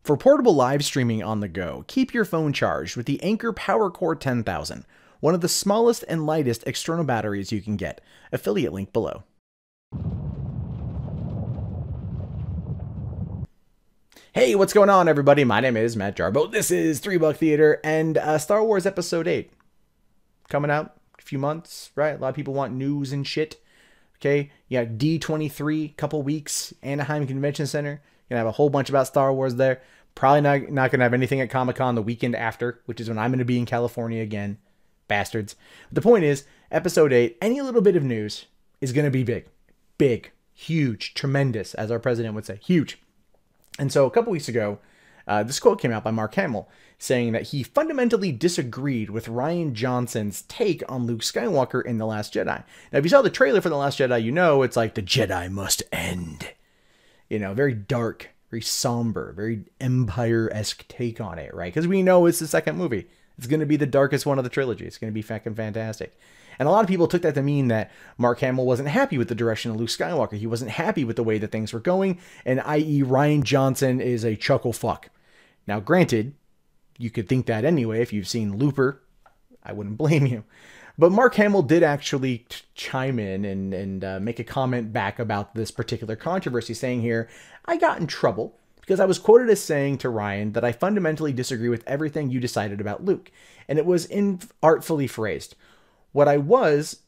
For portable live streaming on the go, keep your phone charged with the Anker PowerCore 10,000, one of the smallest and lightest external batteries you can get. Affiliate link below. Hey, what's going on, everybody? My name is Matt Jarbo. This is $3 Theater and Star Wars Episode 8. Coming out a few months, right? A lot of people want news and shit. Okay, you got D23, couple weeks, Anaheim Convention Center. Gonna have a whole bunch about Star Wars there. Probably not gonna have anything at Comic-Con the weekend after, which is when I'm gonna be in California again. Bastards. But the point is, Episode 8, any little bit of news is gonna be big. Big. Huge. Tremendous, as our president would say. Huge. And so a couple weeks ago, this quote came out by Mark Hamill saying that he fundamentally disagreed with Rian Johnson's take on Luke Skywalker in The Last Jedi. Now, if you saw the trailer for The Last Jedi, you know it's like the Jedi must end. You know, very dark, very somber, very Empire-esque take on it, right? Because we know it's the second movie. It's going to be the darkest one of the trilogy. It's going to be fucking fantastic. And a lot of people took that to mean that Mark Hamill wasn't happy with the direction of Luke Skywalker. He wasn't happy with the way that things were going, and i.e. Rian Johnson is a chuckle fuck. Now, granted, you could think that anyway if you've seen Looper. I wouldn't blame you. But Mark Hamill did actually chime in and make a comment back about this particular controversy, saying here, I got in trouble because I was quoted as saying to Rian that I fundamentally disagree with everything you decided about Luke. And it was artfully phrased. What I was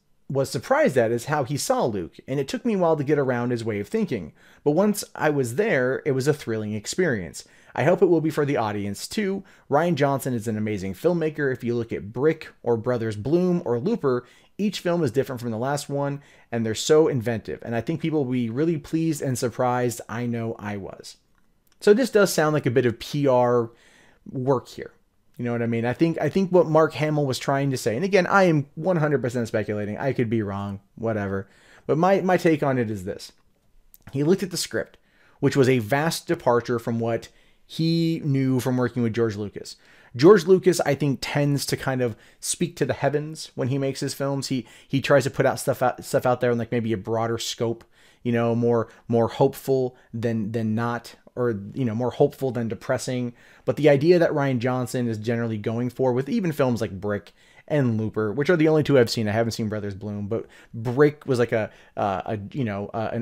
surprised at is how he saw Luke, and it took me a while to get around his way of thinking. But once I was there, it was a thrilling experience. I hope it will be for the audience too. Rian Johnson is an amazing filmmaker. If you look at Brick or Brothers Bloom or Looper, each film is different from the last one, and they're so inventive. And I think people will be really pleased and surprised. I know I was. So this does sound like a bit of PR work here. You know what I mean? I think what Mark Hamill was trying to say, and again, I am 100% speculating. I could be wrong, whatever. But my take on it is this. He looked at the script, which was a vast departure from what he knew from working with George Lucas. George Lucas, I think, tends to kind of speak to the heavens when he makes his films. He tries to put out stuff out there in like maybe a broader scope, you know, more hopeful than not, or, you know, more hopeful than depressing. But the idea that Rian Johnson is generally going for with even films like Brick and Looper, which are the only two I've seen. I haven't seen Brothers Bloom, but Brick was like an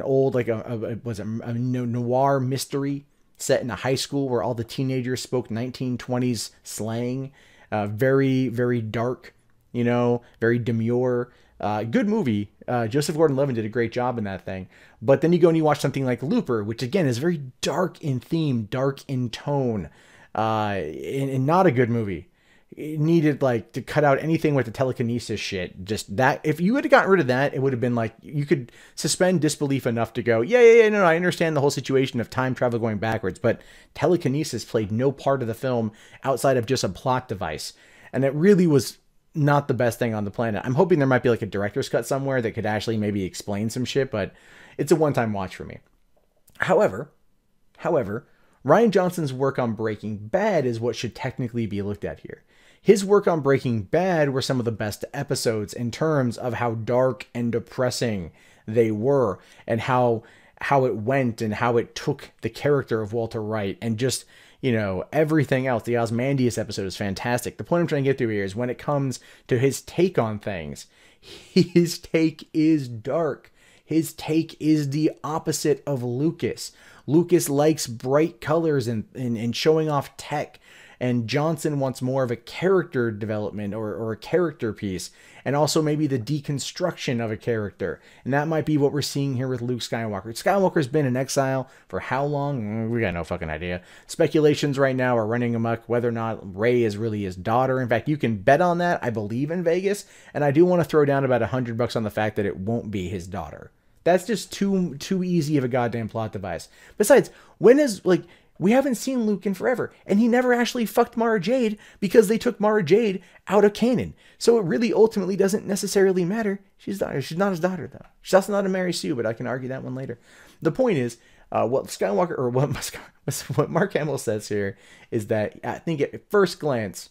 old, like a noir mystery set in a high school where all the teenagers spoke 1920s slang. Very, very dark, you know, very demure. Good movie. Joseph Gordon-Levitt did a great job in that thing. But then you go and you watch something like Looper, which again is very dark in theme, dark in tone, and not a good movie. It needed like to cut out anything with the telekinesis shit. Just that, if you had gotten rid of that, it would have been like, you could suspend disbelief enough to go, yeah, no, I understand the whole situation of time travel going backwards, but telekinesis played no part of the film outside of just a plot device. And it really was not the best thing on the planet. I'm hoping there might be like a director's cut somewhere that could actually maybe explain some shit, but it's a one-time watch for me. However, Rian Johnson's work on Breaking Bad is what should technically be looked at here. His work on Breaking Bad were some of the best episodes in terms of how dark and depressing they were, and how it went and how it took the character of Walter White and just, you know, everything else. The Ozymandias episode is fantastic. The point I'm trying to get through here is when it comes to his take on things, his take is dark. His take is the opposite of Lucas. Lucas likes bright colors and showing off tech. And Johnson wants more of a character development or a character piece, and also maybe the deconstruction of a character. And that might be what we're seeing here with Luke Skywalker. Skywalker's been in exile for how long? We got no fucking idea. Speculations right now are running amok whether or not Rey is really his daughter. In fact, you can bet on that, I believe, in Vegas. And I do want to throw down about $100 on the fact that it won't be his daughter. That's just too easy of a goddamn plot device. Besides, we haven't seen Luke in forever, and he never actually fucked Mara Jade because they took Mara Jade out of canon. So it really ultimately doesn't necessarily matter. She's not his daughter, though. She's also not a Mary Sue, but I can argue that one later. The point is, what Mark Hamill says here is that I think at first glance,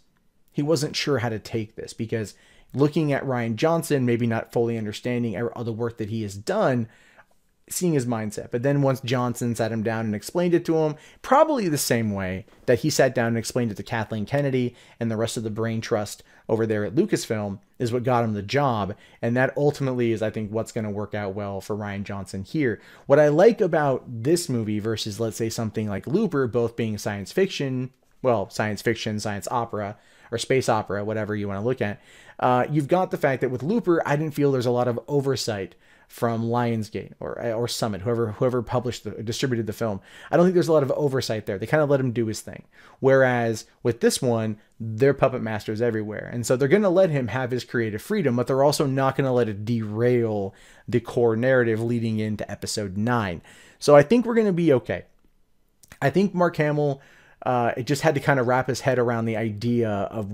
he wasn't sure how to take this, because looking at Rian Johnson, maybe not fully understanding all the work that he has done, seeing his mindset. But then once Johnson sat him down and explained it to him, probably the same way that he sat down and explained it to Kathleen Kennedy and the rest of the brain trust over there at Lucasfilm, is what got him the job. And that ultimately is, I think, what's going to work out well for Rian Johnson here. What I like about this movie versus, let's say, something like Looper, both being science fiction, science opera, or space opera, whatever you want to look at, you've got the fact that with Looper, I didn't feel there's a lot of oversight from Lionsgate or Summit, whoever distributed the film. I don't think there's a lot of oversight there. They kind of let him do his thing. Whereas with this one, they're puppet masters everywhere. And so they're going to let him have his creative freedom, but they're also not going to let it derail the core narrative leading into episode 9. So I think we're going to be okay. I think Mark Hamill, it just had to kind of wrap his head around the idea of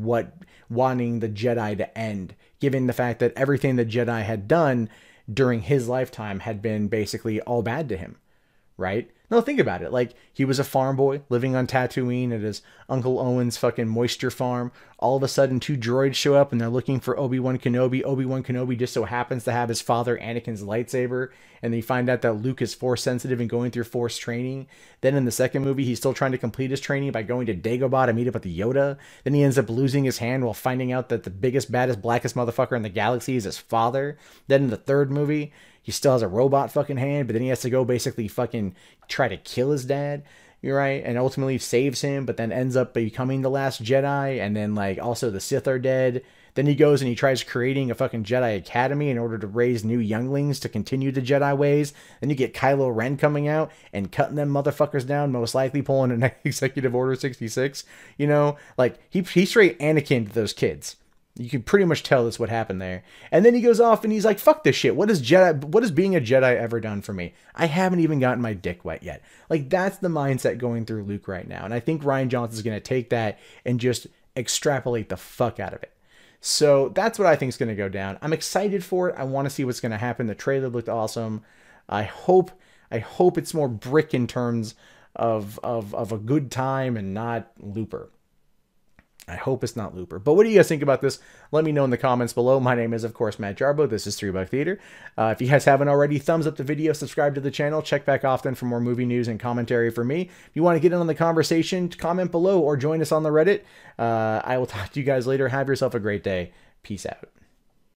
wanting the Jedi to end, given the fact that everything the Jedi had done during his lifetime had been basically all bad to him, right? No, think about it. Like, he was a farm boy living on Tatooine at his Uncle Owen's fucking moisture farm. All of a sudden, 2 droids show up and they're looking for Obi-Wan Kenobi. Obi-Wan Kenobi just so happens to have his father Anakin's lightsaber. And they find out that Luke is Force sensitive and going through Force training. Then in the second movie, he's still trying to complete his training by going to Dagobah to meet up with the Yoda. Then he ends up losing his hand while finding out that the biggest, baddest, blackest motherfucker in the galaxy is his father. Then in the third movie, he still has a robot fucking hand, but then he has to go basically fucking try to kill his dad. You're right. And ultimately saves him, but then ends up becoming the last Jedi. And then, like, also the Sith are dead. Then he goes and he tries creating a fucking Jedi Academy in order to raise new younglings to continue the Jedi ways. Then you get Kylo Ren coming out and cutting them motherfuckers down, most likely pulling an Executive Order 66. You know, like, he straight Anakin to those kids. You can pretty much tell that's what happened there. And then he goes off and he's like, fuck this shit. What has being a Jedi ever done for me? I haven't even gotten my dick wet yet. Like, that's the mindset going through Luke right now. And I think Rian Johnson's going to take that and just extrapolate the fuck out of it. So that's what I think is going to go down. I'm excited for it. I want to see what's going to happen. The trailer looked awesome. I hope it's more Brick in terms of a good time and not Looper. I hope it's not Looper. But what do you guys think about this? Let me know in the comments below. My name is, of course, Matt Jarbo. This is 3 Buck Theater. If you guys haven't already, thumbs up the video, subscribe to the channel, check back often for more movie news and commentary from me. If you want to get in on the conversation, comment below or join us on the Reddit. I will talk to you guys later. Have yourself a great day. Peace out.